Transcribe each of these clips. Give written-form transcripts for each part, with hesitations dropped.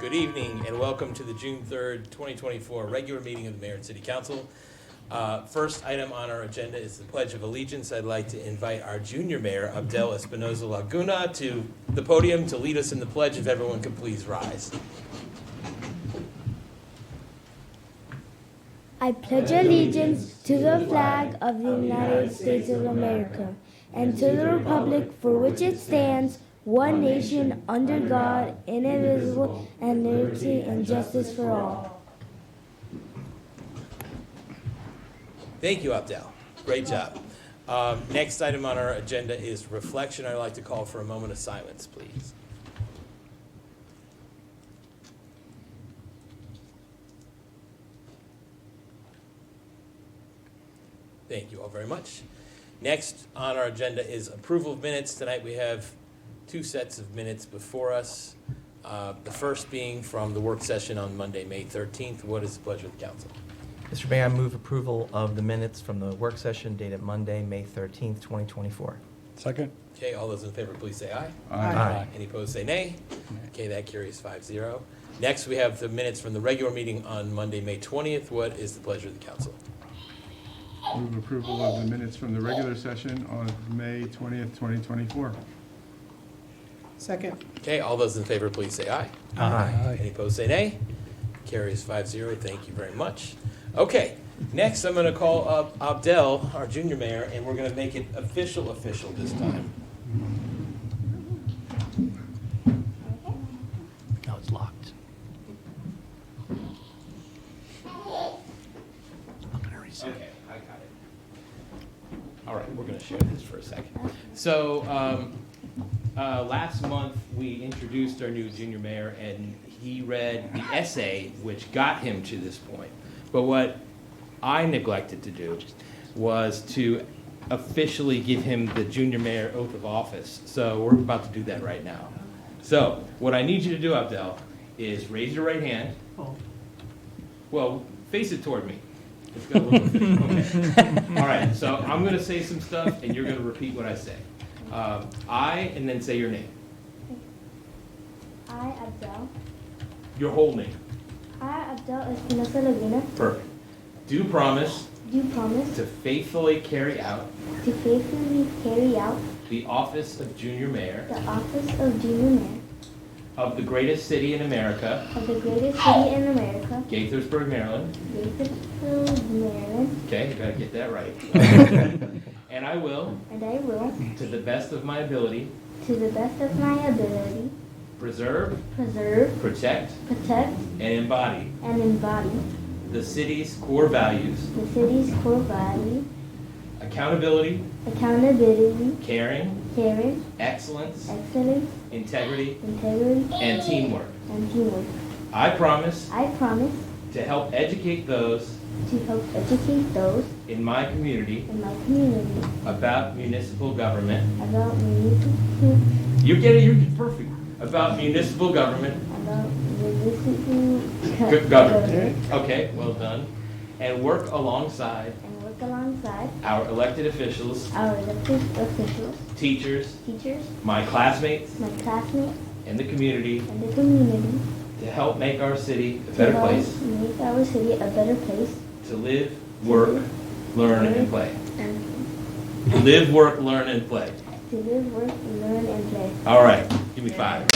Good evening and welcome to the June 3rd, 2024 regular meeting of the Mayor and City Council. First item on our agenda is the Pledge of Allegiance. I'd like to invite our junior mayor, Abdel Espinoza Laguna, to the podium to lead us in the pledge. If everyone could please rise. I pledge allegiance to the flag of the United States of America and to the republic for which it stands, one nation, under God, indivisible, and liberty and justice for all. Thank you, Abdel. Great job. Next item on our agenda is reflection. I'd like to call for a moment of silence, please. Thank you all very much. Next on our agenda is approval of minutes. Tonight we have two sets of minutes before us. The first being from the work session on Monday, May 13th. What is the pleasure of the council? Mr. Mayor, I move approval of the minutes from the work session dated Monday, May 13th, 2024. Second. Okay, all those in favor, please say aye. Aye. Any opposed, say nay. Okay, that carries 5-0. Next, we have the minutes from the regular meeting on Monday, May 20th. What is the pleasure of the council? Move approval of the minutes from the regular session on May 20th, 2024. Second. Okay, all those in favor, please say aye. Aye. Any opposed, say nay. Carries 5-0. Thank you very much. Okay, next I'm going to call up Abdel, our junior mayor, and we're going to make it official this time. No, it's locked. I'm going to reset. Okay, I got it. All right, we're going to share this for a second. So last month we introduced our new junior mayor, and he read the essay which got him to this point. But what I neglected to do was to officially give him the junior mayor oath of office. So we're about to do that right now. So what I need you to do, Abdel, is raise your right hand. Well, face it toward me. It's got a little official. Okay. All right, so I'm going to say some stuff, and you're going to repeat what I say. I, and then say your name. I, Abdel. Your whole name. I, Abdel Espinoza Laguna, Perfect. Do promise do promise to faithfully carry out to faithfully carry out the office of junior mayor the office of junior mayor of the greatest city in America, of the greatest city in America, Gaithersburg, Maryland. Gaithersburg, Maryland, Okay, you gotta get that right. And I will, and I will, to the best of my ability, to the best of my ability, preserve, preserve, protect, protect, and embody and embody the city's core values: the city's core value, accountability, accountability, caring, caring, excellence, excellence, integrity, integrity, and teamwork. and teamwork. I promise I promise to help educate those to help educate those in my community in my community about municipal government. about municipal You get it, you're perfect. About municipal government. Government. Okay, well done. And work alongside and work alongside our elected officials, our elected officials, teachers, teachers, my classmates, my classmates, and the community and the community to help make our city a to better help place make our city a better place to live, work, learn, and play. and Live, work, learn, and play. to live, work, learn, and play. All right, give me 5.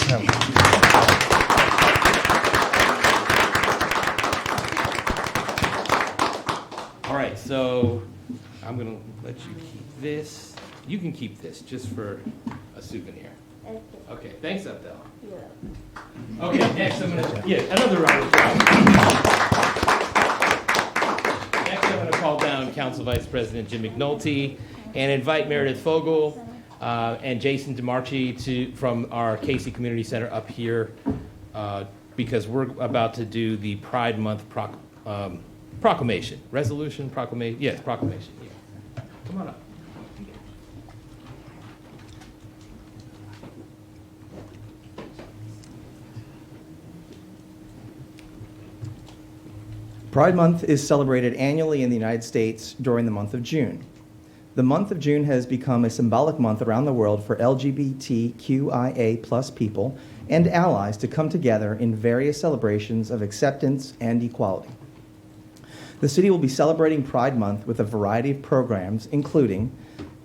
All right, so I'm going to let you keep this. You can keep this just for a souvenir. Okay. Okay, thanks, Abdel. Yeah. Okay, next I'm going to, another round of applause. Next I'm going to call down Council Vice President Jim McNulty and invite Meredith Fogel and Jason DeMarchi from our Casey Community Center up here because we're about to do the Pride Month proclamation. Resolution, proclamation, yes, proclamation. Yeah. Come on up. Pride Month is celebrated annually in the United States during the month of June. The month of June has become a symbolic month around the world for LGBTQIA+ people and allies to come together in various celebrations of acceptance and equality. The city will be celebrating Pride Month with a variety of programs, including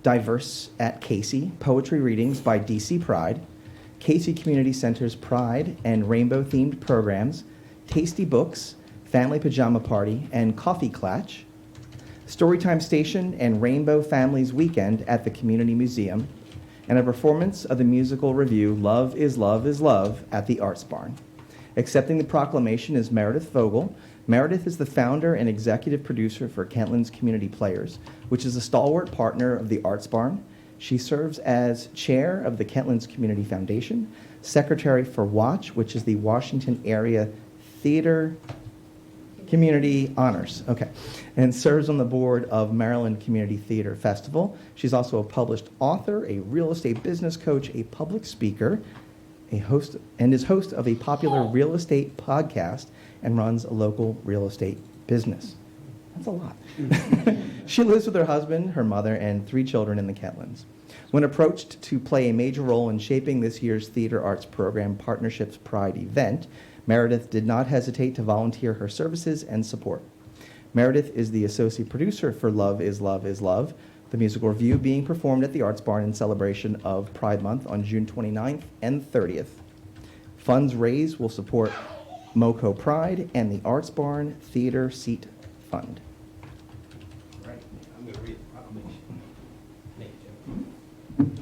Diverse at Casey, poetry readings by DC Pride, Casey Community Center's Pride and Rainbow-themed programs, tasty books, family pajama party, and coffee clatch, Storytime Station and Rainbow Families Weekend at the Community Museum, and a performance of the musical review Love is Love is Love at the Arts Barn. Accepting the proclamation is Meredith Vogel. Meredith is the founder and executive producer for Kentland's Community Players, which is a stalwart partner of the Arts Barn. She serves as chair of the Kentland's Community Foundation, secretary for WATCH, which is the Washington Area Theater Community Honors, and serves on the board of Maryland Community Theater Festival. She's also a published author, a real estate business coach, a public speaker, a host, and is host of a popular real estate podcast and runs a local real estate business. That's a lot. She lives with her husband, her mother, and 3 children in the Kentlands. When approached to play a major role in shaping this year's theater arts program, Partnerships Pride event, Meredith did not hesitate to volunteer her services and support. Meredith is the associate producer for Love is Love is Love, the musical review being performed at the Arts Barn in celebration of Pride Month on June 29th and 30th. Funds raised will support MoCo Pride and the Arts Barn Theater Seat Fund. Right, I'm going to read the proclamation. Thank you, Jim.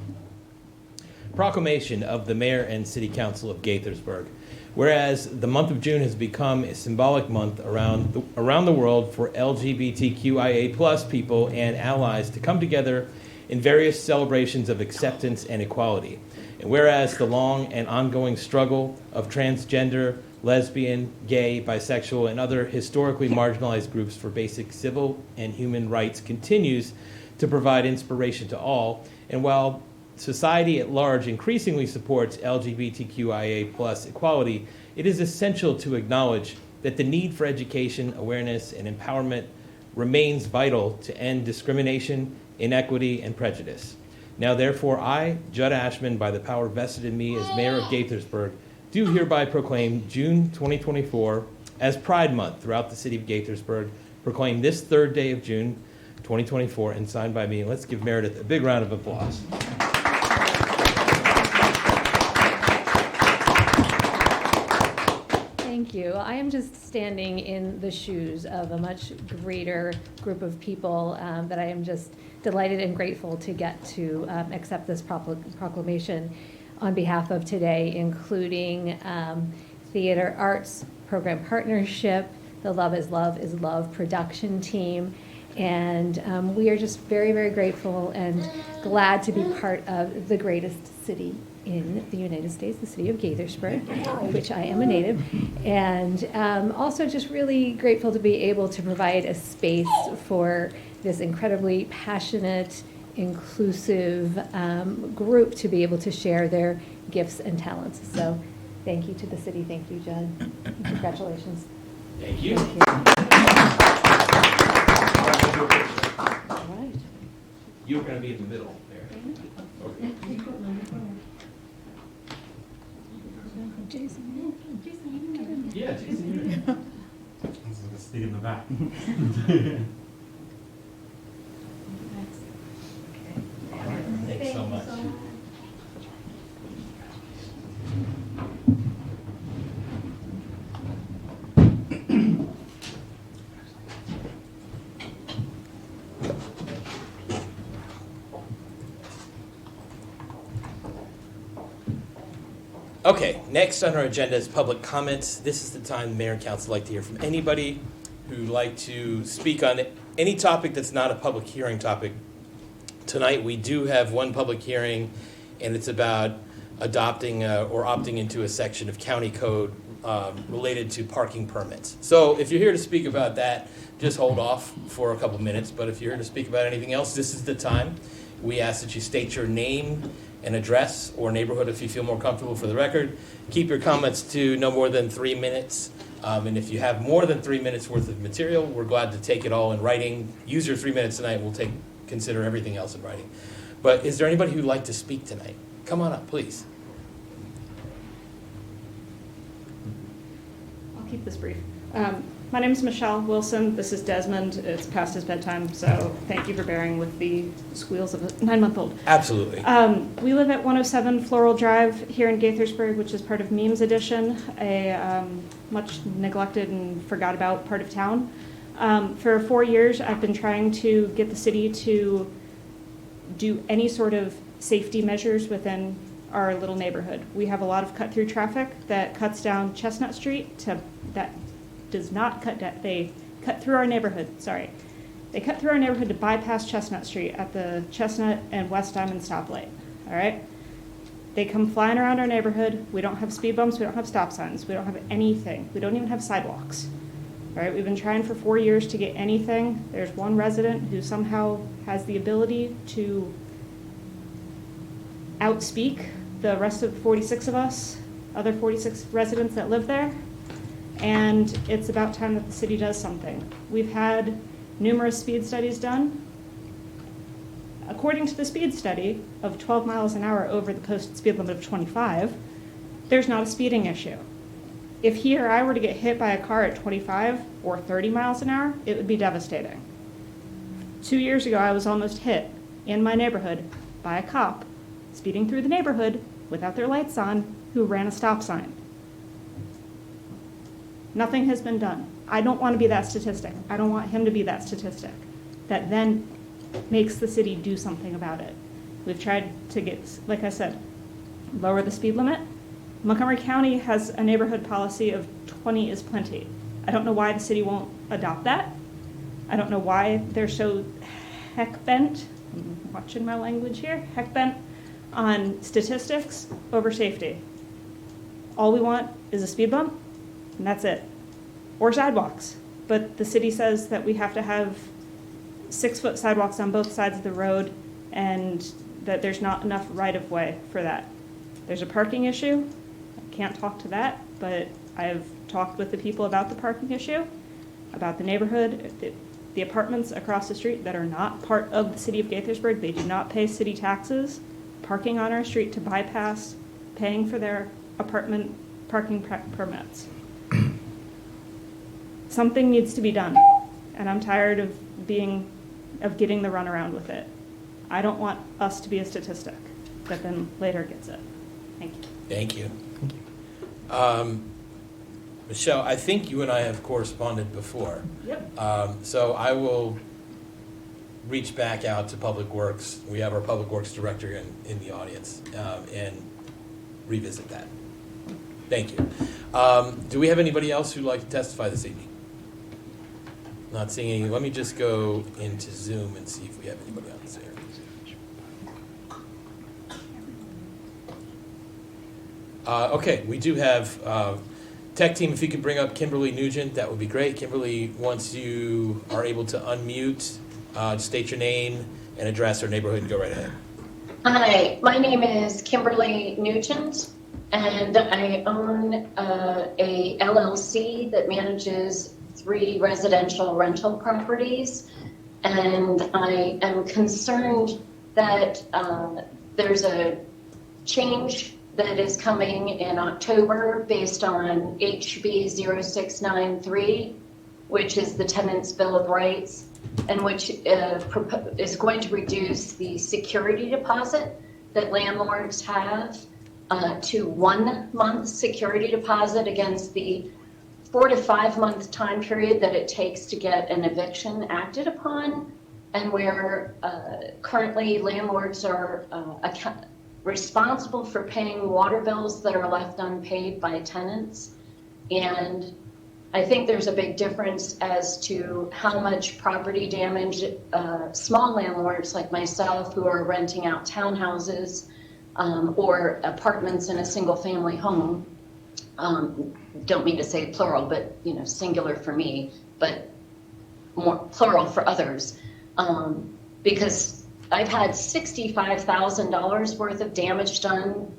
Proclamation of the Mayor and City Council of Gaithersburg. Whereas the month of June has become a symbolic month around the world for LGBTQIA+ people and allies to come together in various celebrations of acceptance and equality. And whereas the long and ongoing struggle of transgender, lesbian, gay, bisexual, and other historically marginalized groups for basic civil and human rights continues to provide inspiration to all, and while society at large increasingly supports LGBTQIA+ equality, it is essential to acknowledge that the need for education, awareness, and empowerment remains vital to end discrimination, inequity, and prejudice. Now, therefore, I, Judd Ashman, by the power vested in me as Mayor of Gaithersburg, do hereby proclaim June 2024 as Pride Month throughout the city of Gaithersburg, proclaim this third day of June 2024, and signed by me. Let's give Meredith a big round of applause. Thank you. I am just standing in the shoes of a much greater group of people that I am just delighted and grateful to get to accept this proclamation on behalf of today, including Theater Arts Program Partnership, the Love is Love production team, and we are just very, very grateful and glad to be part of the greatest city in the United States, the city of Gaithersburg, which I am a native, and also just really grateful to be able to provide a space for this incredibly passionate, inclusive group to be able to share their gifts and talents. So thank you to the city. Thank you, Judd. Congratulations. Thank you. Thank you. All right. You're going to be in the middle there. Okay. Jason. Yeah, Jason. Let's stay in the back. Thanks so much. Okay, next on our agenda is public comments. This is the time the mayor and council like to hear from anybody who'd like to speak on any topic that's not a public hearing topic. Tonight we do have one public hearing, and it's about adopting or opting into a section of county code related to parking permits. So if you're here to speak about that, just hold off for a couple minutes. But if you're here to speak about anything else, this is the time. We ask that you state your name and address or neighborhood if you feel more comfortable for the record. Keep your comments to no more than 3 minutes. And if you have more than 3 minutes worth of material, we're glad to take it all in writing. Use your 3 minutes tonight. We'll consider everything else in writing. But is there anybody who'd like to speak tonight? Come on up, please. keep this brief. My name is Michelle Wilson. This is Desmond. It's past his bedtime, so thank you for bearing with the squeals of a 9-month-old. Absolutely. We live at 107 Floral Drive here in Gaithersburg, which is part of Memes Edition, a much neglected and forgot about part of town. For 4 years, I've been trying to get the city to do any sort of safety measures within our little neighborhood. We have a lot of cut-through traffic that cuts down Chestnut Street that does not cut down, they cut through our neighborhood, sorry. They cut through our neighborhood to bypass Chestnut Street at the Chestnut and West Diamond stoplight, all right? They come flying around our neighborhood. We don't have speed bumps, we don't have stop signs, we don't have anything. We don't even have sidewalks, all right? We've been trying for 4 years to get anything. There's one resident who somehow has the ability to outspeak the rest of 46 of us, other 46 residents that live there. And it's about time that the city does something. We've had numerous speed studies done. According to the speed study of 12 miles an hour over the posted speed limit of 25, there's not a speeding issue. If he or I were to get hit by a car at 25 or 30 miles an hour, it would be devastating. 2 years ago, I was almost hit in my neighborhood by a cop speeding through the neighborhood without their lights on who ran a stop sign. Nothing has been done. I don't want to be that statistic. I don't want him to be that statistic that then makes the city do something about it. We've tried to get, like I said, lower the speed limit. Montgomery County has a neighborhood policy of 20 is plenty. I don't know why the city won't adopt that. I don't know why they're so heck bent, I'm watching my language here, heck bent on statistics over safety. All we want is a speed bump, and that's it. Or sidewalks. But the city says that we have to have 6-foot sidewalks on both sides of the road and that there's not enough right-of-way for that. There's a parking issue. I can't talk to that, but I've talked with the people about the parking issue, about the neighborhood, the apartments across the street that are not part of the City of Gaithersburg. They do not pay city taxes, parking on our street to bypass paying for their apartment parking permits. Something needs to be done, and I'm tired of getting the runaround with it. I don't want us to be a statistic that then later gets it. Thank you. Thank you. Michelle, I think you and I have corresponded before. Yep. So I will reach back out to Public Works. We have our Public Works Director in the audience, and revisit that. Thank you. Do we have anybody else who'd like to testify this evening? Not seeing any. Let me just go into Zoom and see if we have anybody else there. Okay, we do have tech team. If you could bring up Kimberly Nugent, that would be great. Kimberly, once you are able to unmute, state your name and address or neighborhood and go right ahead. Hi, my name is Kimberly Nugent, and I own a LLC that manages 3 residential rental properties, and I am concerned that there's a change that is coming in October based on HB 0693, which is the Tenants' Bill of Rights, and which is going to reduce the security deposit that landlords have to 1 month security deposit against the 4 to 5 month time period that it takes to get an eviction acted upon, and where currently landlords are responsible for paying water bills that are left unpaid by tenants. And I think there's a big difference as to how much property damage small landlords like myself who are renting out townhouses or apartments in a single family home, don't mean to say plural, but singular for me, but more plural for others, because I've had $65,000 worth of damage done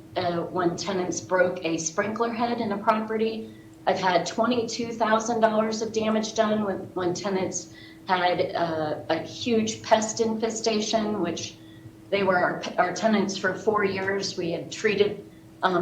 when tenants broke a sprinkler head in a property. I've had $22,000 of damage done when tenants had a huge pest infestation, which they were our tenants for 4 years. We had treated,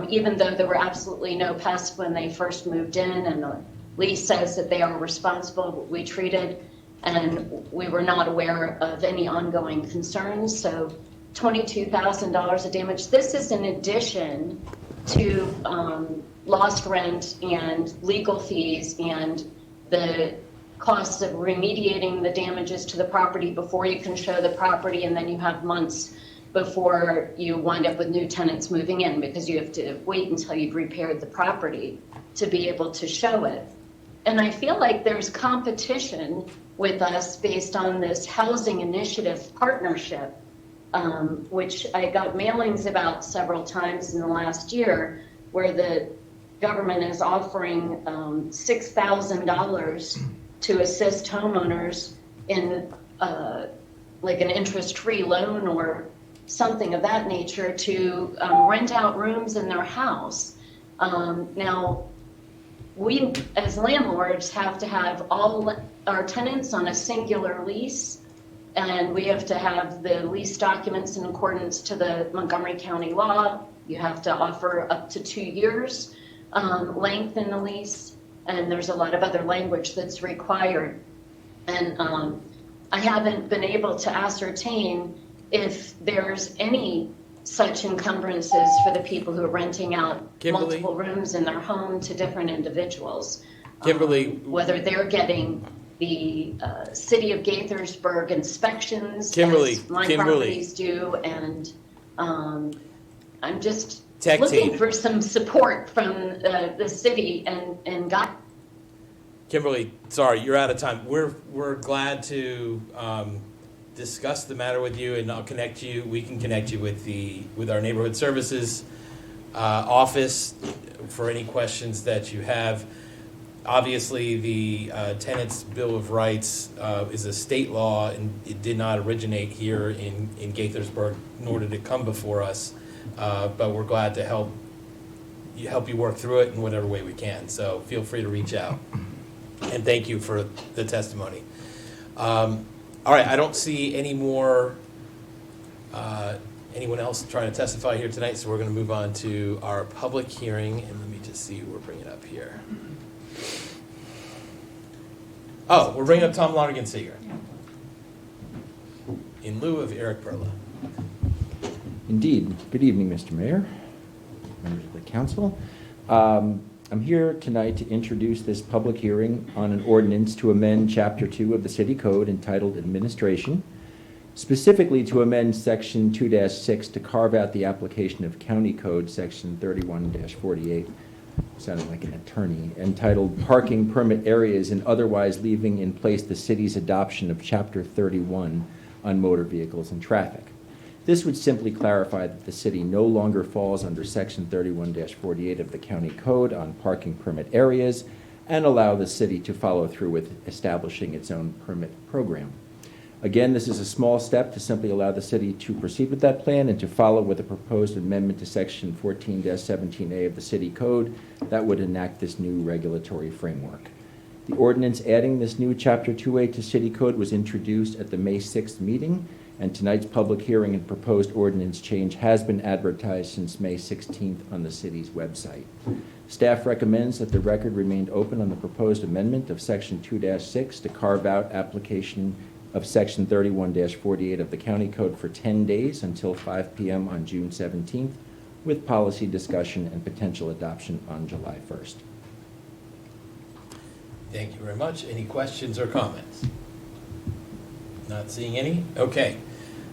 even though there were absolutely no pests when they first moved in, and lease says that they are responsible, we treated, and we were not aware of any ongoing concerns. So $22,000 of damage. This is in addition to lost rent and legal fees and the costs of remediating the damages to the property before you can show the property, and then you have months before you wind up with new tenants moving in because you have to wait until you've repaired the property to be able to show it. And I feel like there's competition with us based on this housing initiative partnership, which I got mailings about several times in the last year, where the government is offering $6,000 to assist homeowners in like an interest-free loan or something of that nature to rent out rooms in their house. Now, we as landlords have to have all our tenants on a singular lease, and we have to have the lease documents in accordance to the Montgomery County law. You have to offer up to 2 years length in the lease, and there's a lot of other language that's required. And I haven't been able to ascertain if there's any such encumbrances for the people who are renting out Kimberly? multiple rooms in their home to different individuals. Kimberly? Whether they're getting the City of Gaithersburg inspections Kimberly, as my Kimberly. properties do, and I'm just Tech looking team. for some support from the city and God. Kimberly, sorry, you're out of time. We're glad to discuss the matter with you, and I'll connect you. We can connect you with our neighborhood services office for any questions that you have. Obviously, the Tenants' Bill of Rights is a state law, and it did not originate here in Gaithersburg, nor did it come before us. But we're glad to help you work through it in whatever way we can. So feel free to reach out. And thank you for the testimony. All right, I don't see any more anyone else trying to testify here tonight, so we're going to move on to our public hearing. And let me just see who we're bringing up here. Oh, we're bringing up Tom Lonergan-Seeger in lieu of Eric Perla. Indeed. Good evening, Mr. Mayor, members of the council. I'm here tonight to introduce this public hearing on an ordinance to amend Chapter 2 of the City Code entitled Administration, specifically to amend Section 2-6 to carve out the application of County Code Section 31-48, sounding like an attorney, entitled Parking Permit Areas, and otherwise leaving in place the city's adoption of Chapter 31 on motor vehicles and traffic. This would simply clarify that the city no longer falls under Section 31-48 of the County Code on parking permit areas, and allow the city to follow through with establishing its own permit program. Again, this is a small step to simply allow the city to proceed with that plan and to follow with a proposed amendment to Section 14-17A of the City Code that would enact this new regulatory framework. The ordinance adding this new Chapter 2A to City Code was introduced at the May 6th meeting, and tonight's public hearing and proposed ordinance change has been advertised since May 16th on the city's website. Staff recommends that the record remain open on the proposed amendment of Section 2-6 to carve out application of Section 31-48 of the County Code for 10 days until 5 p.m. on June 17th, with policy discussion and potential adoption on July 1st. Thank you very much. Any questions or comments? Not seeing any? Okay.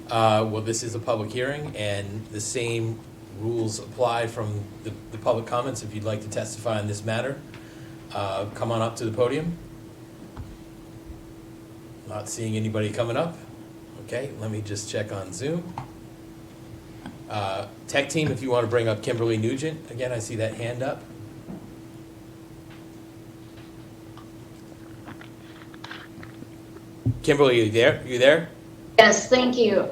Well, this is a public hearing, and the same rules apply from the public comments. If you'd like to testify on this matter, come on up to the podium. Not seeing anybody coming up. Okay, let me just check on Zoom. Tech team, if you want to bring up Kimberly Nugent. Again, I see that hand up. Kimberly, are you there? You there? Yes, thank you.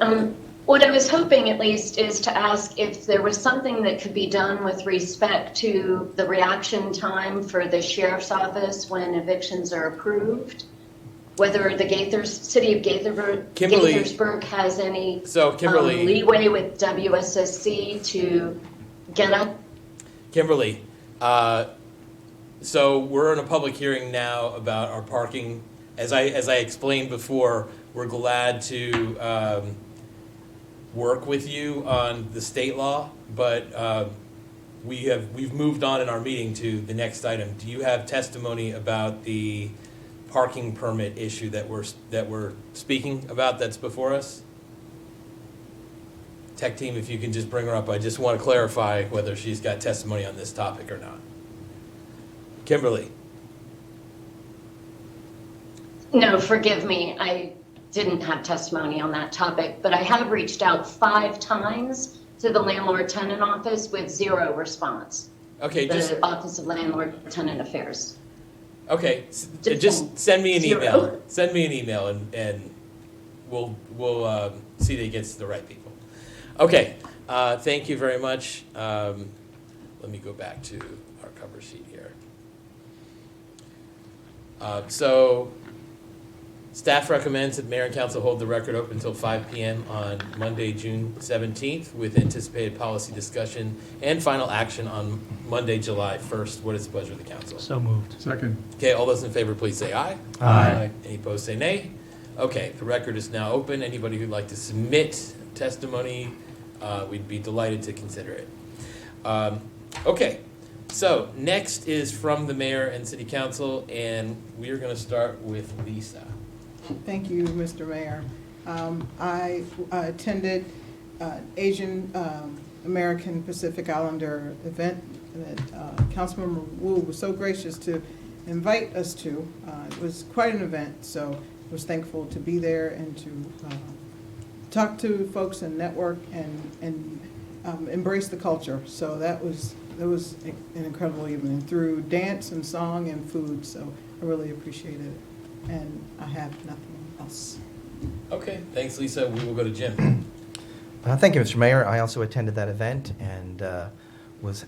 What I was hoping at least is to ask if there was something that could be done with respect to the reaction time for the sheriff's office when evictions are approved, whether the City of Gaithersburg has any leeway with WSSC to get up. Kimberly, So we're in a public hearing now about our parking. As I explained before, we're glad to work with you on the state law, but we've moved on in our meeting to the next item. Do you have testimony about the parking permit issue that we're speaking about that's before us? Tech team, if you can just bring her up. I just want to clarify whether she's got testimony on this topic or not. Kimberly. No, forgive me. I didn't have testimony on that topic, but I have reached out 5 times to the landlord-tenant office with 0 response. Okay, The Office of Landlord-Tenant Affairs. okay. Just send me an 0. email. Send me an email, and we'll see that it gets to the right people. Okay. Thank you very much. Let me go back to our cover sheet here. So, staff recommends that mayor and council hold the record open until 5 p.m. on Monday, June 17th, with anticipated policy discussion and final action on Monday, July 1st. What is the pleasure of the council? So moved. Second. Okay, all those in favor, please say aye. Aye. Any opposed, say nay. Okay, the record is now open. Anybody who'd like to submit testimony, we'd be delighted to consider it. Okay, so next is from the mayor and city council, and we are going to start with Lisa. Thank you, Mr. Mayor. I attended Asian American Pacific Islander event that Councilmember Wu was so gracious to invite us to. It was quite an event, so I was thankful to be there and to talk to folks and network and embrace the culture. So that was an incredible evening through dance and song and food. So I really appreciated it. And I have nothing else. Okay, thanks, Lisa. We will go to Jim. Thank you, Mr. Mayor. I also attended that event and was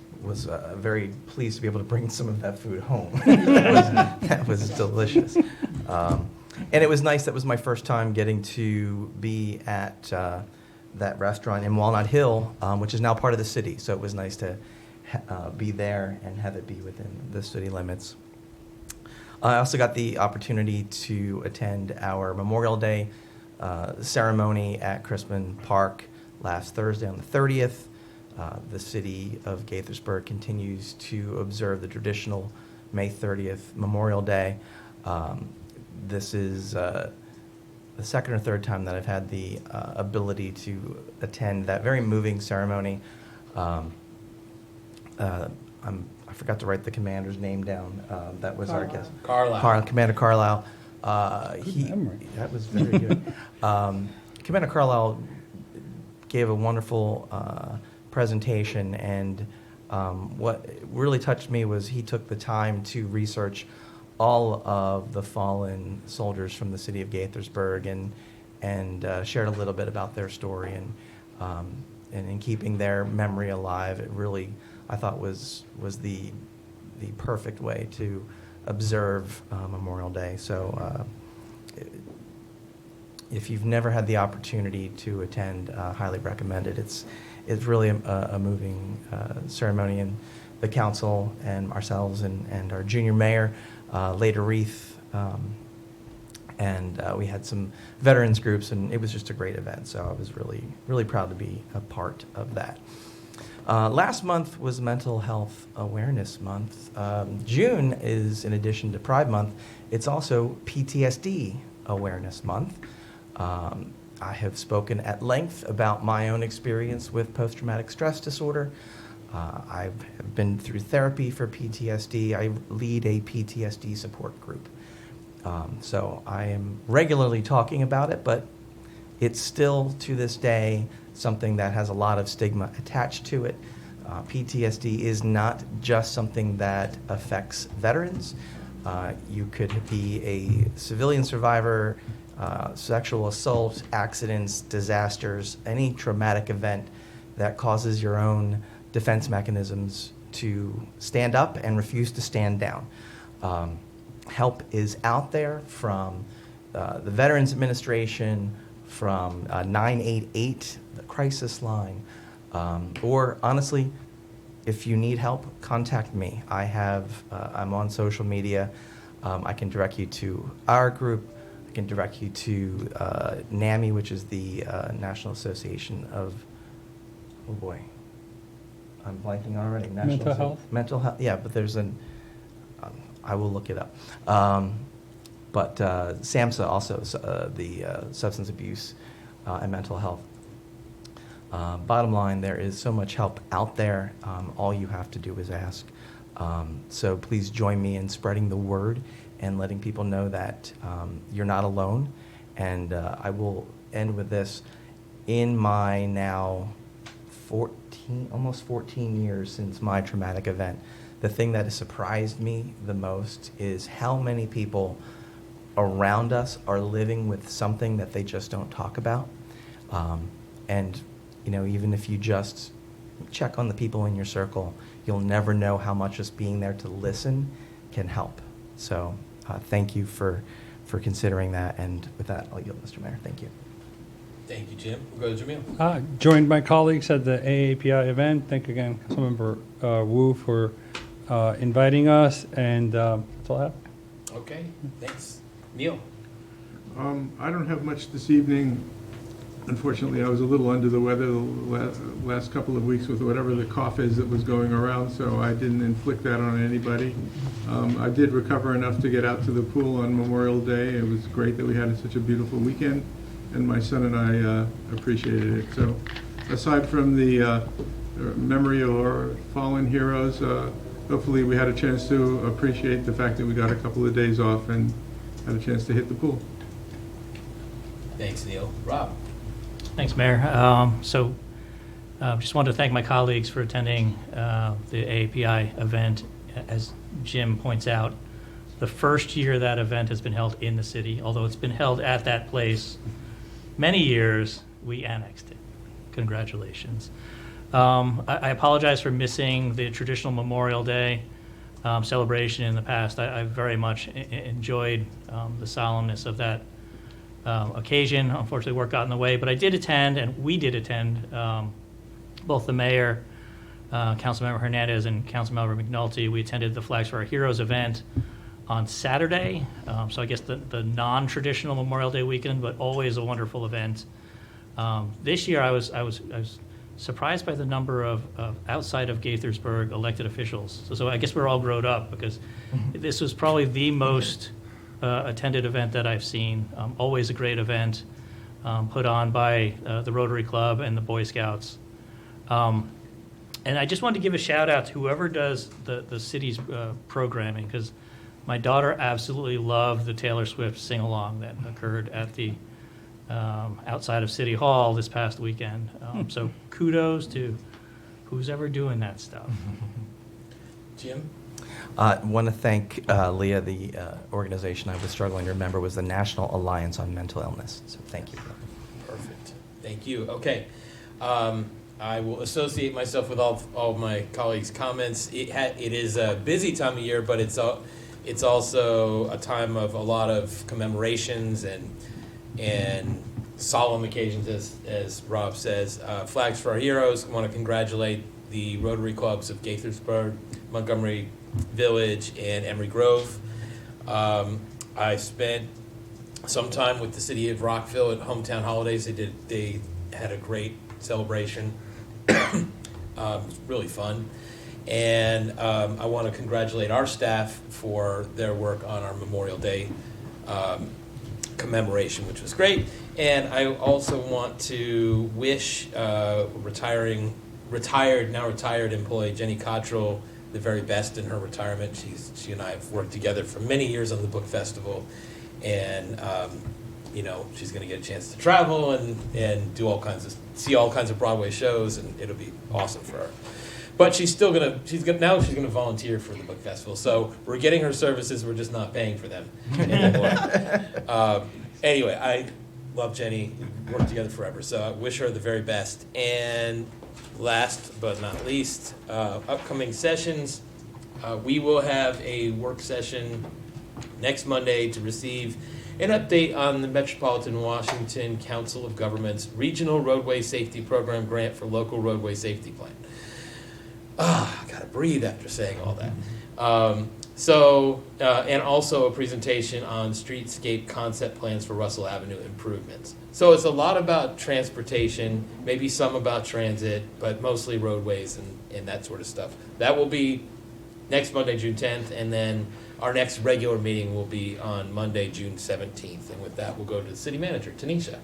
very pleased to be able to bring some of that food home. That was delicious. And it was nice. That was my first time getting to be at that restaurant in Walnut Hill, which is now part of the city. So it was nice to be there and have it be within the city limits. I also got the opportunity to attend our Memorial Day ceremony at Crispin Park last Thursday on the 30th. The City of Gaithersburg continues to observe the traditional May 30th Memorial Day. This is the second or third time that I've had the ability to attend that very moving ceremony. I forgot to write the commander's name down. That was our guest. Carlisle. Commander Carlisle. Good memory. That was very good. Commander Carlisle gave a wonderful presentation, and what really touched me was he took the time to research all of the fallen soldiers from the city of Gaithersburg and shared a little bit about their story and in keeping their memory alive. It really, I thought, was the perfect way to observe Memorial Day. So if you've never had the opportunity to attend, highly recommend it. It's really a moving ceremony, and the council and ourselves and our junior mayor laid a wreath, and we had some veterans groups, and it was just a great event. So I was really proud to be a part of that. Last month was Mental Health Awareness Month. June is, in addition to Pride Month, it's also PTSD Awareness Month. I have spoken at length about my own experience with post-traumatic stress disorder. I've been through therapy for PTSD. I lead a PTSD support group. So I am regularly talking about it, but it's still, to this day, something that has a lot of stigma attached to it. PTSD is not just something that affects veterans. You could be a civilian survivor, sexual assault, accidents, disasters, any traumatic event that causes your own defense mechanisms to stand up and refuse to stand down. Help is out there from the Veterans Administration, from 988, the crisis line, or honestly, if you need help, contact me. I'm on social media. I can direct you to our group. I can direct you to NAMI, which is the National Association of, oh boy, I'm blanking already. Mental health? Mental health, yeah, but there's I will look it up. But SAMHSA also, the Substance Abuse and Mental Health. Bottom line, there is so much help out there. All you have to do is ask. So please join me in spreading the word and letting people know that you're not alone. And I will end with this. In my now almost 14 years since my traumatic event, the thing that has surprised me the most is how many people around us are living with something that they just don't talk about. And even if you just check on the people in your circle, you'll never know how much just being there to listen can help. So thank you for considering that. And with that, I'll yield, Mr. Mayor. Thank you. Thank you, Jim. We'll go to Jamil. Joined my colleagues at the AAPI event. Thank you again, Councilmember Wu, for inviting us. And that's all I have. Okay, thanks. Neil? I don't have much this evening. Unfortunately, I was a little under the weather the last couple of weeks with whatever the cough is that was going around, so I didn't inflict that on anybody. I did recover enough to get out to the pool on Memorial Day. It was great that we had such a beautiful weekend, and my son and I appreciated it. So aside from the memory of our fallen heroes, hopefully we had a chance to appreciate the fact that we got a couple of days off and had a chance to hit the pool. Thanks, Neil. Rob? Thanks, Mayor. Just wanted to thank my colleagues for attending the AAPI event. As Jim points out, the first year that event has been held in the city, although it's been held at that place many years, we annexed it. Congratulations. I apologize for missing the traditional Memorial Day celebration in the past. I very much enjoyed the solemnness of that occasion. Unfortunately, work got in the way, but I did attend, and we did attend, both the mayor, Councilmember Hernandez, and Councilmember McNulty. We attended the Flags for Our Heroes event on Saturday, so I guess the non-traditional Memorial Day weekend, but always a wonderful event. This year, I was surprised by the number of outside of Gaithersburg elected officials. So I guess we're all grown up, because this was probably the most attended event that I've seen. Always a great event put on by the Rotary Club and the Boy Scouts. And I just wanted to give a shout out to whoever does the city's programming, because my daughter absolutely loved the Taylor Swift sing-along that occurred at the outside of City Hall this past weekend. So kudos to who's ever doing that stuff. Jim? I want to thank Leah. The organization I was struggling to remember was the National Alliance on Mental Illness. So thank you. Perfect. Thank you. Okay. I will associate myself with all of my colleagues' comments. It is a busy time of year, but it's also a time of a lot of commemorations and solemn occasions, as Rob says. Flags for Our Heroes. I want to congratulate the Rotary Clubs of Gaithersburg, Montgomery Village, and Emery Grove. I spent some time with the city of Rockville at Hometown Holidays. They had a great celebration. It was really fun. And I want to congratulate our staff for their work on our Memorial Day commemoration, which was great. And I also want to wish retired employee Jenny Cottrell the very best in her retirement. She and I have worked together for many years on the book festival, and she's going to get a chance to travel and do see all kinds of Broadway shows, and it'll be awesome for her. But she's gonna volunteer for the book festival. So we're getting her services. We're just not paying for them anymore. Anyway, I love Jenny. We worked together forever. So I wish her the very best. And last but not least, upcoming sessions. We will have a work session next Monday to receive an update on the Metropolitan Washington Council of Governments Regional Roadway Safety Program Grant for Local Roadway Safety Plan. Gotta breathe after saying all that. And also a presentation on streetscape concept plans for Russell Avenue improvements. So it's a lot about transportation, maybe some about transit, but mostly roadways and that sort of stuff. That will be next Monday, June 10th, and then our next regular meeting will be on Monday, June 17th. And with that, we'll go to the city manager, Tanisha.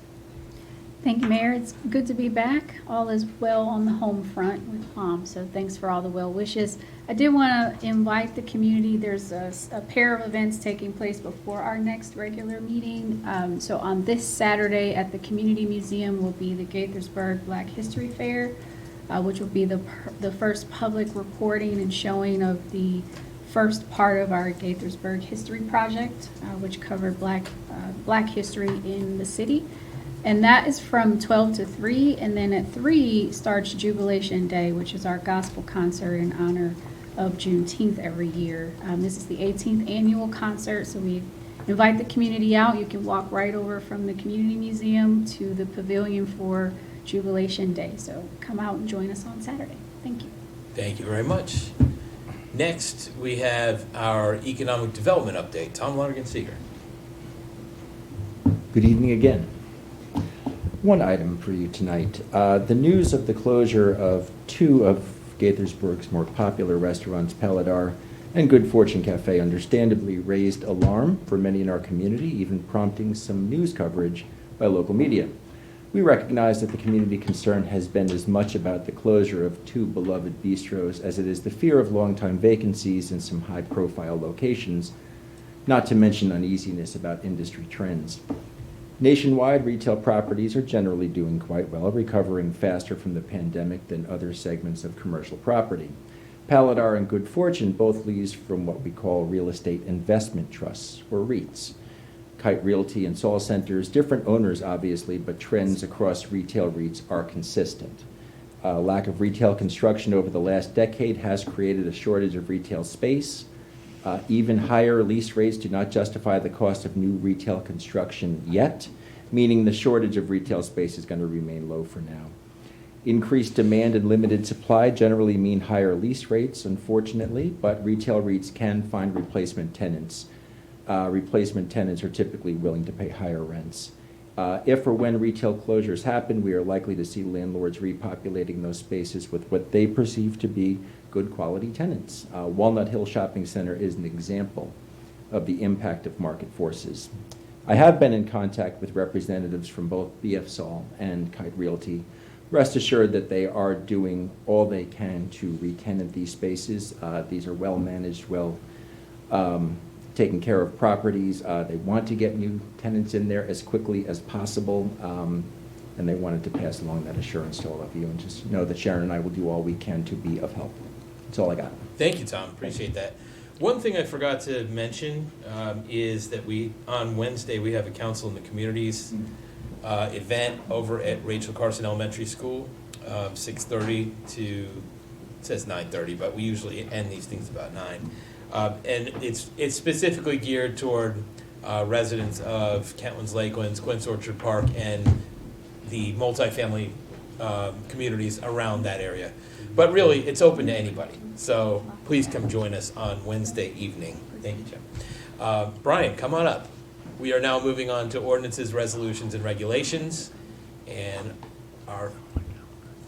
Thank you, Mayor. It's good to be back. All is well on the home front with Palm, so thanks for all the well wishes. I did want to invite the community. There's a pair of events taking place before our next regular meeting. So on this Saturday at the Community Museum will be the Gaithersburg Black History Fair, which will be the first public reporting and showing of the first part of our Gaithersburg History Project, which covered Black history in the city. And that is from 12 to 3, and then at 3 starts Jubilation Day, which is our gospel concert in honor of Juneteenth every year. This is the 18th annual concert, so we invite the community out. You can walk right over from the Community Museum to the pavilion for Jubilation Day. So come out and join us on Saturday. Thank you. Thank you very much. Next, we have our economic development update. Tom Lonergan-Seeger. Good evening again. One item for you tonight. The news of the closure of 2 of Gaithersburg's more popular restaurants, Paladar and Good Fortune Cafe, understandably raised alarm for many in our community, even prompting some news coverage by local media. We recognize that the community concern has been as much about the closure of 2 beloved bistros as it is the fear of long-time vacancies in some high-profile locations, not to mention uneasiness about industry trends. Nationwide, retail properties are generally doing quite well, recovering faster from the pandemic than other segments of commercial property. Paladar and Good Fortune both lease from what we call real estate investment trusts, or REITs. Kite Realty and Sol Centers, different owners obviously, but trends across retail REITs are consistent. Lack of retail construction over the last decade has created a shortage of retail space. Even higher lease rates do not justify the cost of new retail construction yet, meaning the shortage of retail space is going to remain low for now. Increased demand and limited supply generally mean higher lease rates, unfortunately, but retail REITs can find replacement tenants. Replacement tenants are typically willing to pay higher rents. If or when retail closures happen, we are likely to see landlords repopulating those spaces with what they perceive to be good quality tenants. Walnut Hill Shopping Center is an example of the impact of market forces. I have been in contact with representatives from both BF Sol and Kite Realty. Rest assured that they are doing all they can to re-tenant these spaces. These are well-managed, taken care of properties. They want to get new tenants in there as quickly as possible, and they wanted to pass along that assurance to all of you, and just know that Sharon and I will do all we can to be of help. That's all I got. Thank you, Tom. Appreciate that. One thing I forgot to mention is that on Wednesday, we have a Council in the Communities event over at Rachel Carson Elementary School, 6:30 to, it says 9:30, but we usually end these things about 9. And it's specifically geared toward residents of Kentlands, Lakelands, Quince Orchard Park, and the multifamily communities around that area. But really, it's open to anybody. So please come join us on Wednesday evening. Thank you, Jim. Brian, come on up. We are now moving on to ordinances, resolutions, and regulations. And our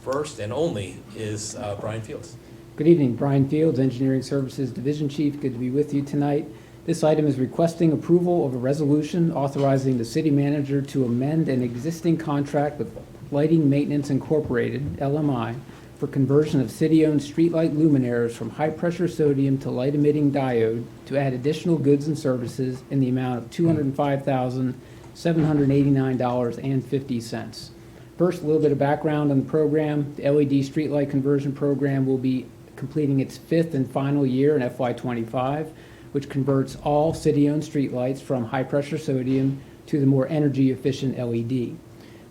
first and only is Brian Fields. Good evening, Brian Fields, Engineering Services Division Chief. Good to be with you tonight. This item is requesting approval of a resolution authorizing the city manager to amend an existing contract with Lighting Maintenance Incorporated, LMI, for conversion of city-owned streetlight luminaires from high-pressure sodium to light-emitting diode to add additional goods and services in the amount of $205,789.50. First, a little bit of background on the program. The LED streetlight conversion program will be completing its 5th and final year in FY25, which converts all city-owned streetlights from high-pressure sodium to the more energy-efficient LED. The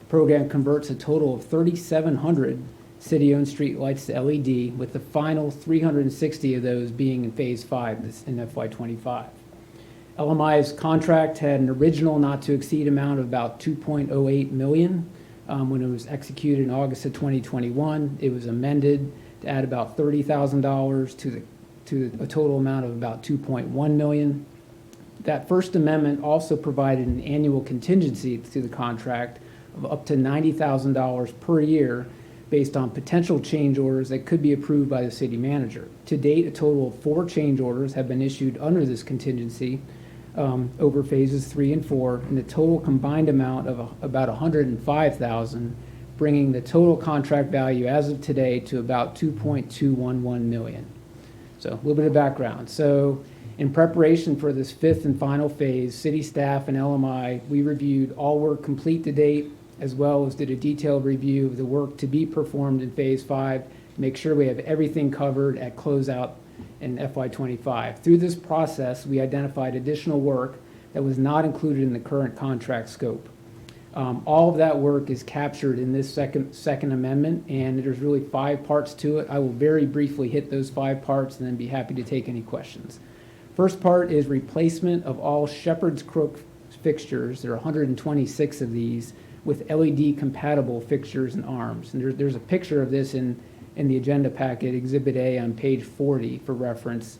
program converts a total of 3,700 city-owned streetlights to LED, with the final 360 of those being in Phase 5 in FY25. LMI's contract had an original not-to-exceed amount of about $2.08 million when it was executed in August of 2021. It was amended to add about $30,000 to a total amount of about $2.1 million. That First Amendment also provided an annual contingency to the contract of up to $90,000 per year based on potential change orders that could be approved by the city manager. To date, a total of 4 change orders have been issued under this contingency over phases 3 and 4, and the total combined amount of about $105,000, bringing the total contract value as of today to about $2.211 million. So a little bit of background. So in preparation for this 5th and final phase, city staff and LMI, we reviewed all work complete to date, as well as did a detailed review of the work to be performed in phase 5, to make sure we have everything covered at closeout in FY25. Through this process, we identified additional work that was not included in the current contract scope. All of that work is captured in this second amendment, and there's really 5 parts to it. I will very briefly hit those 5 parts and then be happy to take any questions. First part is replacement of all Shepherd's Crook fixtures. There are 126 of these with LED compatible fixtures and arms. And there's a picture of this in the agenda packet, Exhibit A on page 40 for reference.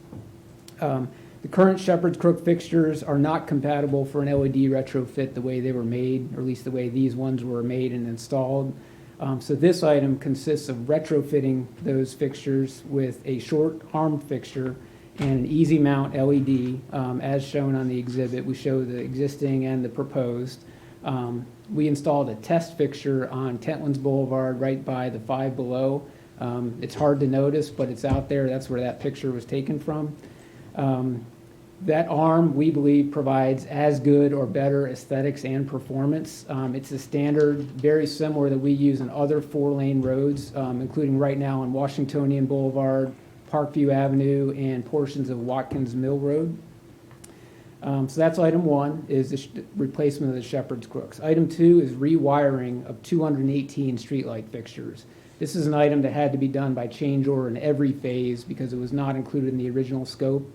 The current Shepherd's Crook fixtures are not compatible for an LED retrofit the way they were made, or at least the way these ones were made and installed. So this item consists of retrofitting those fixtures with a short arm fixture and an easy mount LED, as shown on the exhibit. We show the existing and the proposed. We installed a test fixture on Kentlands Boulevard right by the Five Below. It's hard to notice, but it's out there. That's where that picture was taken from. That arm, we believe, provides as good or better aesthetics and performance. It's a standard, very similar that we use on other 4-lane roads, including right now on Washingtonian Boulevard, Parkview Avenue, and portions of Watkins Mill Road. So that's item 1, is the replacement of the Shepherd's Crooks. Item 2 is rewiring of 218 streetlight fixtures. This is an item that had to be done by change order in every phase because it was not included in the original scope.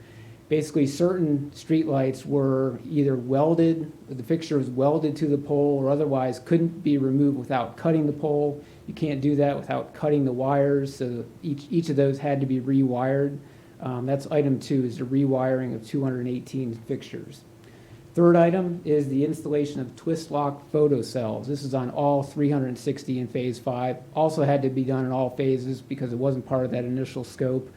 Basically, certain streetlights were either welded, the fixture was welded to the pole, or otherwise couldn't be removed without cutting the pole. You can't do that without cutting the wires, so each of those had to be rewired. That's item 2, is the rewiring of 218 fixtures. Third item is the installation of twist lock photo cells. This is on all 360 in phase 5. Also had to be done in all phases because it wasn't part of that initial scope.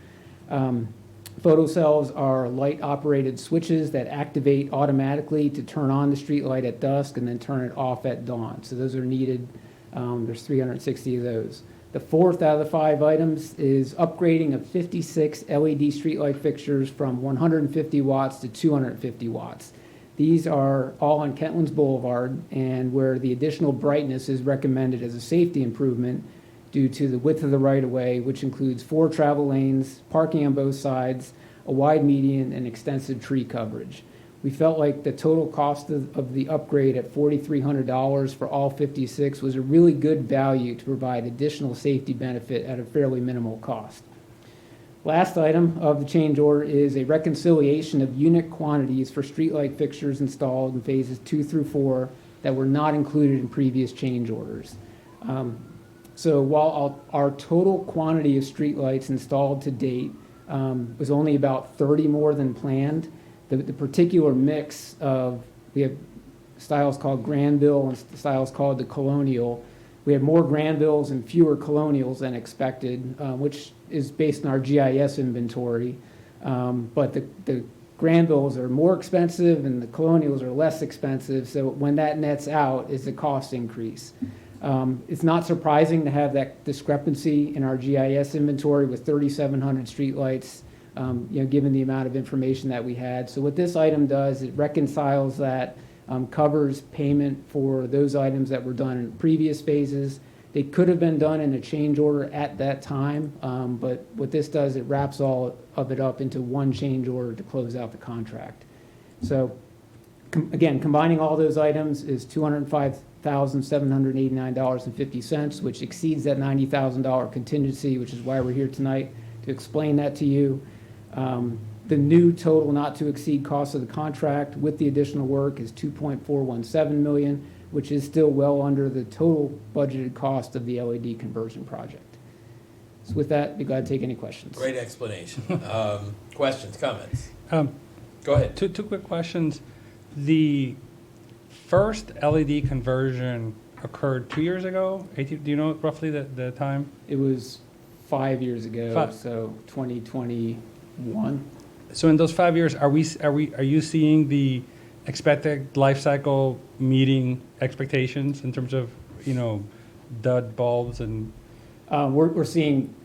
Photo cells are light operated switches that activate automatically to turn on the street light at dusk and then turn it off at dawn. So those are needed. There's 360 of those. The 4th out of the 5 items is upgrading of 56 LED streetlight fixtures from 150 watts to 250 watts. These are all on Kentlands Boulevard, and where the additional brightness is recommended as a safety improvement due to the width of the right-of-way, which includes 4 travel lanes, parking on both sides, a wide median, and extensive tree coverage. We felt like the total cost of the upgrade at $4,300 for all 56 was a really good value to provide additional safety benefit at a fairly minimal cost. Last item of the change order is a reconciliation of unit quantities for streetlight fixtures installed in phases 2 through 4 that were not included in previous change orders. So while our total quantity of streetlights installed to date was only about 30 more than planned, the particular mix of, we have styles called Granville and styles called the Colonial. We have more Granvilles and fewer Colonials than expected, which is based on our GIS inventory. But the Granvilles are more expensive and the Colonials are less expensive. So when that nets out, is a cost increase. It's not surprising to have that discrepancy in our GIS inventory with 3,700 streetlights, given the amount of information that we had. So what this item does, it reconciles that, covers payment for those items that were done in previous phases. They could have been done in a change order at that time, but what this does, it wraps all of it up into one change order to close out the contract. So again, combining all those items is $205,789.50, which exceeds that $90,000 contingency, which is why we're here tonight to explain that to you. The new total not to exceed cost of the contract with the additional work is $2.417 million, which is still well under the total budgeted cost of the LED conversion project. So with that, be glad to take any questions. Great explanation. Questions, comments? Um, Go ahead. Two quick questions. The first LED conversion occurred 2 years ago. Do you know roughly the time? It was 5 years ago, Five. so 2021. So in those 5 years, are you seeing the expected life cycle meeting expectations in terms of, dud bulbs and? We're seeing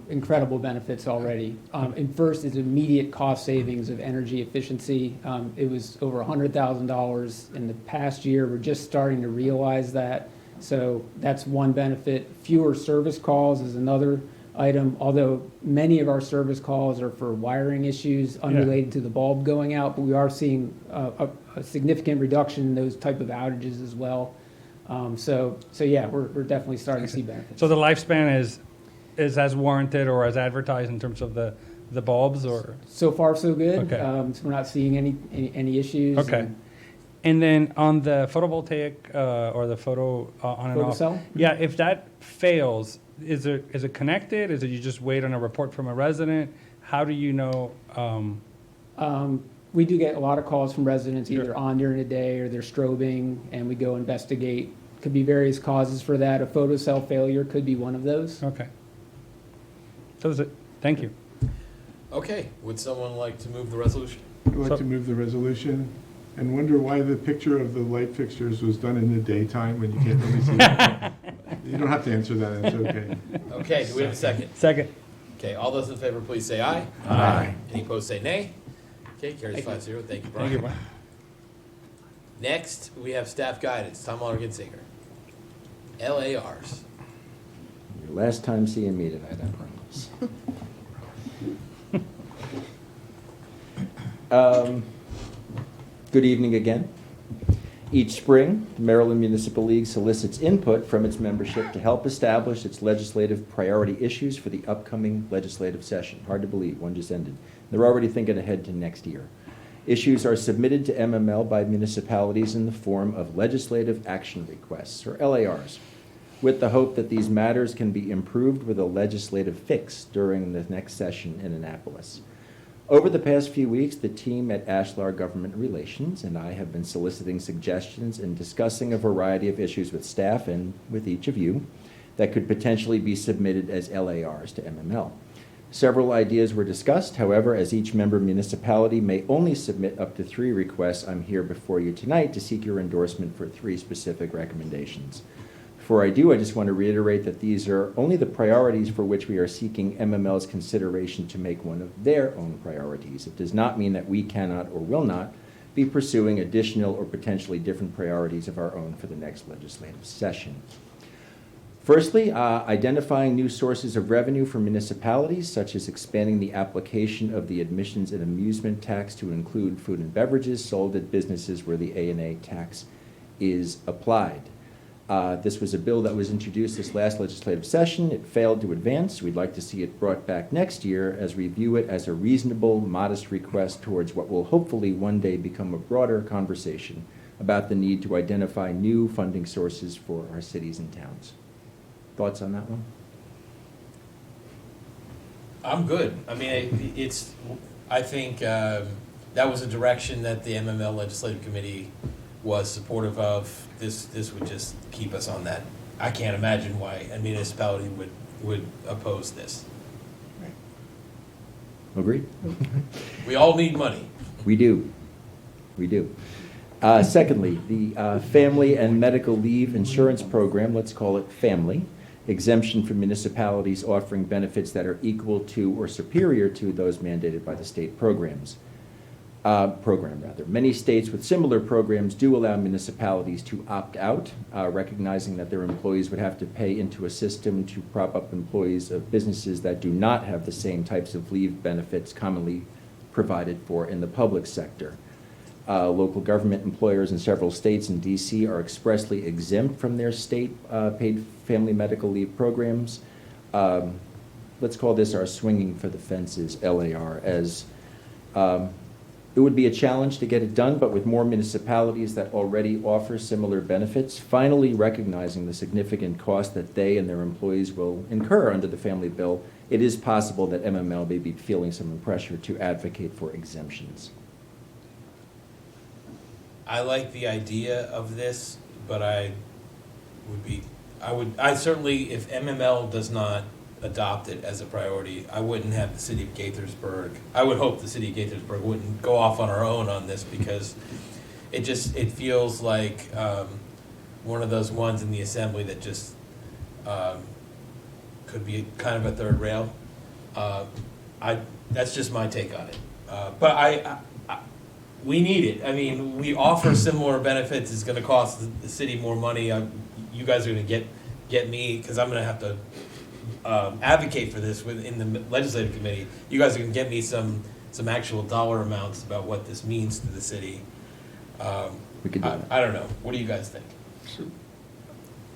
incredible benefits already. And first is immediate cost savings of energy efficiency. It was over $100,000 in the past year. We're just starting to realize that. So that's one benefit. Fewer service calls is another item, although many of our service calls are for wiring issues unrelated to the bulb going out, but we are seeing a significant reduction in those type of outages as well. So yeah, we're definitely starting to see benefits. So the lifespan is as warranted or as advertised in terms of the bulbs, or? So far, so good. Okay. So we're not seeing any issues. Okay. And then on the photovoltaic or the photo on and off. Photocell? Yeah, if that fails, is it connected? Is it you just wait on a report from a resident? How do you know? We do get a lot of calls from residents either on during the day or they're strobing, and we go investigate. Could be various causes for that. A photocell failure could be one of those. Okay. That was it. Thank you. Okay, would someone like to move the resolution? I'd like to move the resolution and wonder why the picture of the light fixtures was done in the daytime when you can't really see them. You don't have to answer that, it's okay. Okay, do we have a second? Second. Okay, all those in favor, please say aye. Aye. Any opposed, say nay. Okay, carries 5-0. Thank you, Brian. Thank you, Brian. Next, we have staff guidance. Tom Lonergan-Singer. LARs. Your last time seeing me tonight, I promise. Good evening again. Each spring, the Maryland Municipal League solicits input from its membership to help establish its legislative priority issues for the upcoming legislative session. Hard to believe, one just ended. They're already thinking ahead to next year. Issues are submitted to MML by municipalities in the form of legislative action requests, or LARs, with the hope that these matters can be improved with a legislative fix during the next session in Annapolis. Over the past few weeks, the team at Ashlar Government Relations and I have been soliciting suggestions and discussing a variety of issues with staff and with each of you that could potentially be submitted as LARs to MML. Several ideas were discussed. However, as each member municipality may only submit up to 3 requests, I'm here before you tonight to seek your endorsement for 3 specific recommendations. Before I do, I just want to reiterate that these are only the priorities for which we are seeking MML's consideration to make one of their own priorities. It does not mean that we cannot or will not be pursuing additional or potentially different priorities of our own for the next legislative session. Firstly, identifying new sources of revenue for municipalities, such as expanding the application of the admissions and amusement tax to include food and beverages sold at businesses where the A&A tax is applied. This was a bill that was introduced this last legislative session. It failed to advance. We'd like to see it brought back next year as we view it as a reasonable, modest request towards what will hopefully one day become a broader conversation about the need to identify new funding sources for our cities and towns. Thoughts on that one? I'm good. I mean, I think that was a direction that the MML Legislative Committee was supportive of. This would just keep us on that. I can't imagine why a municipality would oppose this. Agreed? We all need money. We do. We do. Secondly, the Family and Medical Leave Insurance Program, let's call it FAMILY, exemption for municipalities offering benefits that are equal to or superior to those mandated by the state program. Many states with similar programs do allow municipalities to opt out, recognizing that their employees would have to pay into a system to prop up employees of businesses that do not have the same types of leave benefits commonly provided for in the public sector. Local government employers in several states and D.C. are expressly exempt from their state paid family medical leave programs. Let's call this our swinging for the fences LAR, as It would be a challenge to get it done, but with more municipalities that already offer similar benefits, finally recognizing the significant cost that they and their employees will incur under the family bill, it is possible that MML may be feeling some pressure to advocate for exemptions. I like the idea of this, but I certainly, if MML does not adopt it as a priority, I wouldn't have the City of Gaithersburg, I would hope the City of Gaithersburg wouldn't go off on our own on this, because it feels like one of those ones in the assembly that just could be kind of a third rail. That's just my take on it. But we need it. I mean, we offer similar benefits. It's going to cost the city more money. You guys are going to get me, because I'm going to have to advocate for this in the legislative committee. You guys are going to get me some actual dollar amounts about what this means to the city. We could do that. I don't know. What do you guys think?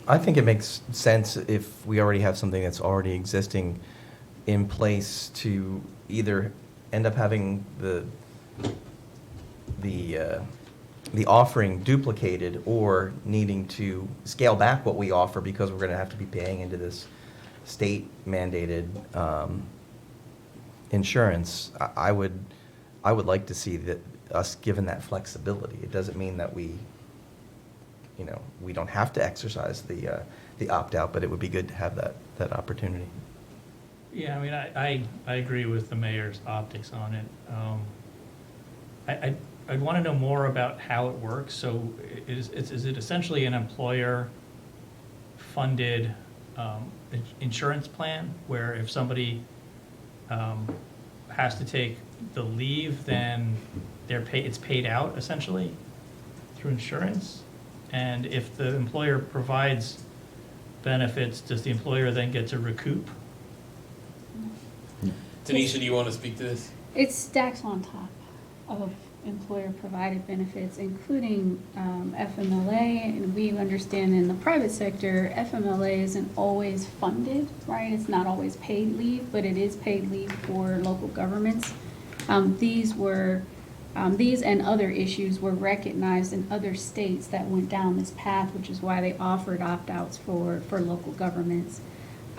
I think it makes sense if we already have something that's already existing in place to either end up having the offering duplicated or needing to scale back what we offer because we're going to have to be paying into this state mandated insurance. I would like to see that us given that flexibility. It doesn't mean that we don't have to exercise the opt-out, but it would be good to have that opportunity. Yeah, I mean, I agree with the mayor's optics on it. I'd want to know more about how it works. So is it essentially an employer-funded insurance plan where if somebody has to take the leave, then it's paid out essentially through insurance? And if the employer provides benefits, does the employer then get to recoup? Tanisha, do you want to speak to this? It stacks on top of employer-provided benefits, including FMLA, and we understand in the private sector, FMLA isn't always funded, right? It's not always paid leave, but it is paid leave for local governments. These and other issues were recognized in other states that went down this path, which is why they offered opt-outs for local governments.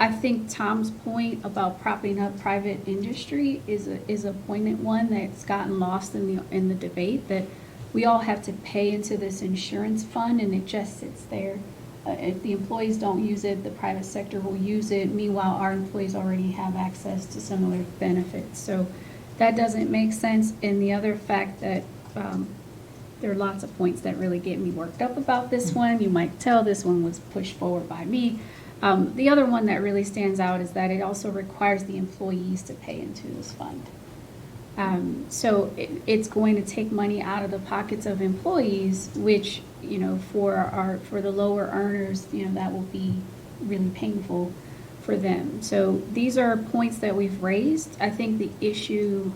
I think Tom's point about propping up private industry is a poignant one that's gotten lost in the debate, that we all have to pay into this insurance fund and it just sits there. If the employees don't use it, the private sector will use it. Meanwhile, our employees already have access to similar benefits. So that doesn't make sense. And the other fact that there are lots of points that really get me worked up about this one. You might tell this one was pushed forward by me. The other one that really stands out is that it also requires the employees to pay into this fund. So it's going to take money out of the pockets of employees, which, for the lower earners, that will be really painful for them. So these are points that we've raised. I think the issue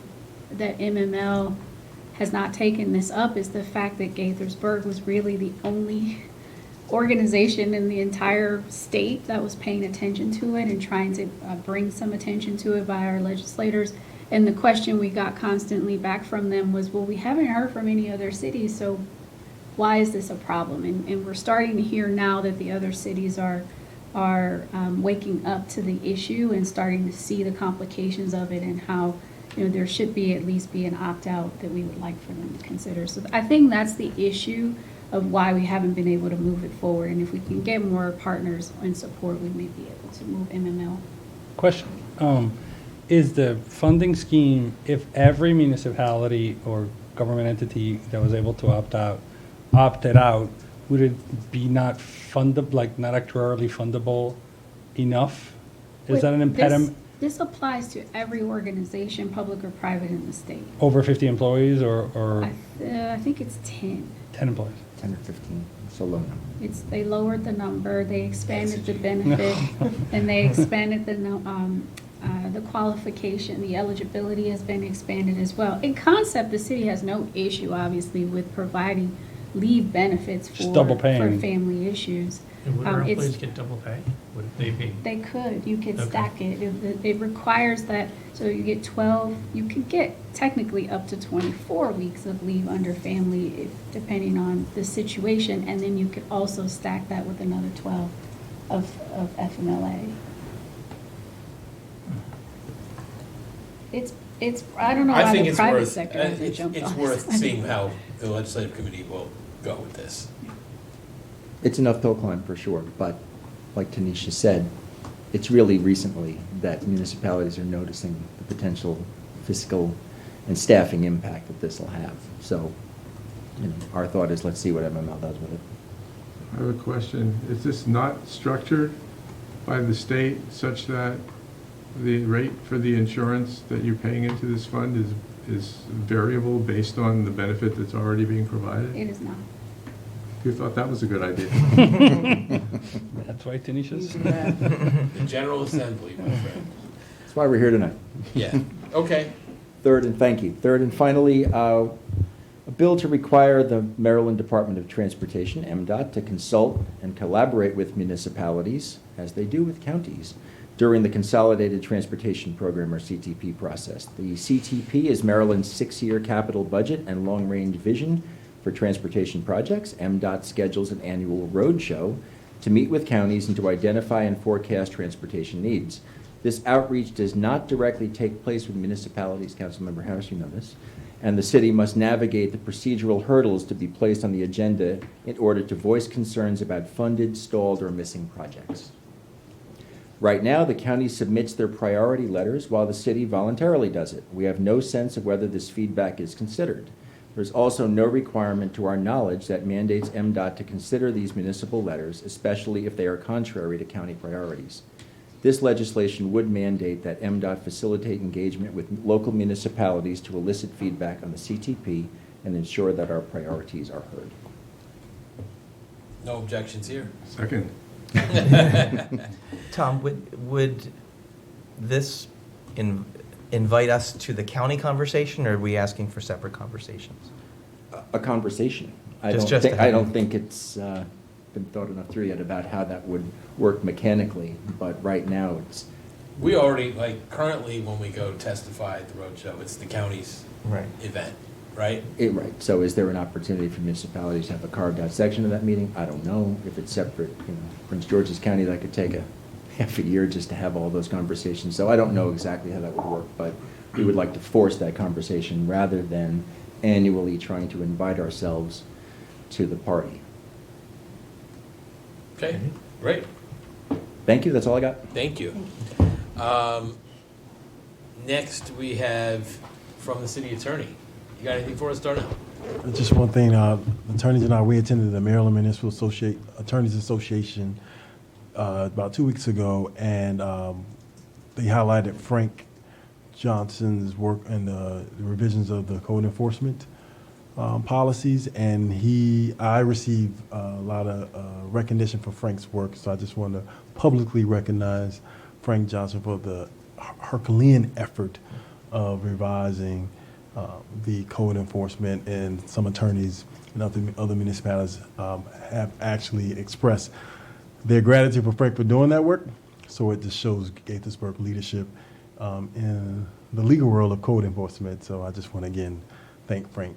that MML has not taken this up is the fact that Gaithersburg was really the only organization in the entire state that was paying attention to it and trying to bring some attention to it by our legislators. And the question we got constantly back from them was, well, we haven't heard from any other cities, so why is this a problem? And we're starting to hear now that the other cities are waking up to the issue and starting to see the complications of it and how there should at least be an opt-out that we would like for them to consider. So I think that's the issue of why we haven't been able to move it forward. And if we can get more partners and support, we may be able to move MML. Question, is the funding scheme, if every municipality or government entity that was able to opted out, would it be not fundable, like not actuarially fundable enough? Is that an impediment? This applies to every organization, public or private, in the state. Over 50 employees or? I think it's 10. 10 employees. 10 or 15, so low number. They lowered the number, they expanded the benefit, and they expanded the qualification, the eligibility has been expanded as well. In concept, the city has no issue, obviously, with providing leave benefits for, Just double paying. for family issues. And would our It's- employees get double pay? Would they be? They could, you could Okay. stack it. It requires that, so you get 12, you could get technically up to 24 weeks of leave under family, depending on the situation, and then you could also stack that with another 12 of FMLA. It's, I don't know I why think the it's private worth, sector hasn't jumped on it's this. worth seeing how the legislative committee will go with this. It's an uphill climb for sure, but like Tanisha said, it's really recently that municipalities are noticing the potential fiscal and staffing impact that this will have. So, you know, our thought is, let's see what MML does with it. I have a question. Is this not structured by the state such that the rate for the insurance that you're paying into this fund is variable based on the benefit that's already being provided? It is not. You thought that was a good idea. That's why Tanisha's. The General Assembly, my friend. That's why we're here tonight. Yeah, okay. Third, and thank you. Third and finally, a bill to require the Maryland Department of Transportation, MDOT, to consult and collaborate with municipalities, as they do with counties, during the Consolidated Transportation Program, or CTP, process. The CTP is Maryland's 6-year capital budget and long-range vision for transportation projects. MDOT schedules an annual roadshow to meet with counties and to identify and forecast transportation needs. This outreach does not directly take place with municipalities, Councilmember Harris, you know this, and the city must navigate the procedural hurdles to be placed on the agenda in order to voice concerns about funded, stalled, or missing projects. Right now, the county submits their priority letters while the city voluntarily does it. We have no sense of whether this feedback is considered. There's also no requirement to our knowledge that mandates MDOT to consider these municipal letters, especially if they are contrary to county priorities. This legislation would mandate that MDOT facilitate engagement with local municipalities to elicit feedback on the CTP and ensure that our priorities are heard. No objections here. Second. Tom, would this invite us to the county conversation, or are we asking for separate conversations? A conversation. I Just don't think it's been thought enough through yet about how that would work mechanically, but right now it's. We already, like, currently when we go testify at the roadshow, it's the county's Right. event, right? Right. So is there an opportunity for municipalities to have a carved out section of that meeting? I don't know. If it's separate, you know, Prince George's County, that could take a half a year just to have all those conversations. So I don't know exactly how that would work, but we would like to force that conversation rather than annually trying to invite ourselves to the party. Okay, great. Thank you. That's all I got. Thank you. Next, we have from the city attorney. You got anything for us, Darnell? Just one thing, attorneys and I, we attended the Maryland Municipal Attorneys Association about 2 weeks ago, and they highlighted Frank Johnson's work and the revisions of the code enforcement policies, and I received a lot of recognition for Frank's work, so I just want to publicly recognize Frank Johnson for the Herculean effort of revising the code enforcement, and some attorneys and other municipalities have actually expressed their gratitude for Frank for doing that work. So it just shows Gaithersburg leadership in the legal world of code enforcement. So I just want to again thank Frank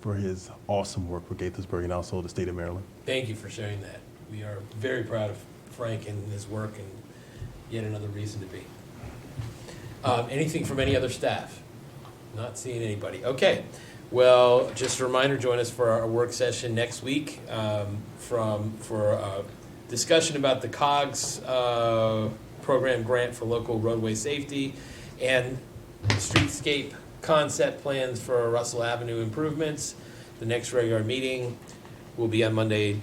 for his awesome work for Gaithersburg and also the state of Maryland. Thank you for sharing that. We are very proud of Frank and his work, and yet another reason to be. Anything from any other staff? Not seeing anybody. Okay. Well, just a reminder, join us for our work session next week for a discussion about the COGS program grant for local roadway safety and streetscape concept plans for Russell Avenue improvements. The next regular meeting will be on Monday,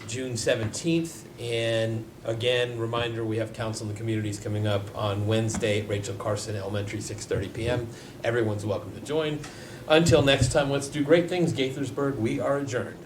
June 17th. And again, reminder, we have Council in the Communities coming up on Wednesday at Rachel Carson Elementary, 6:30 p.m. Everyone's welcome to join. Until next time, let's do great things, Gaithersburg. We are adjourned.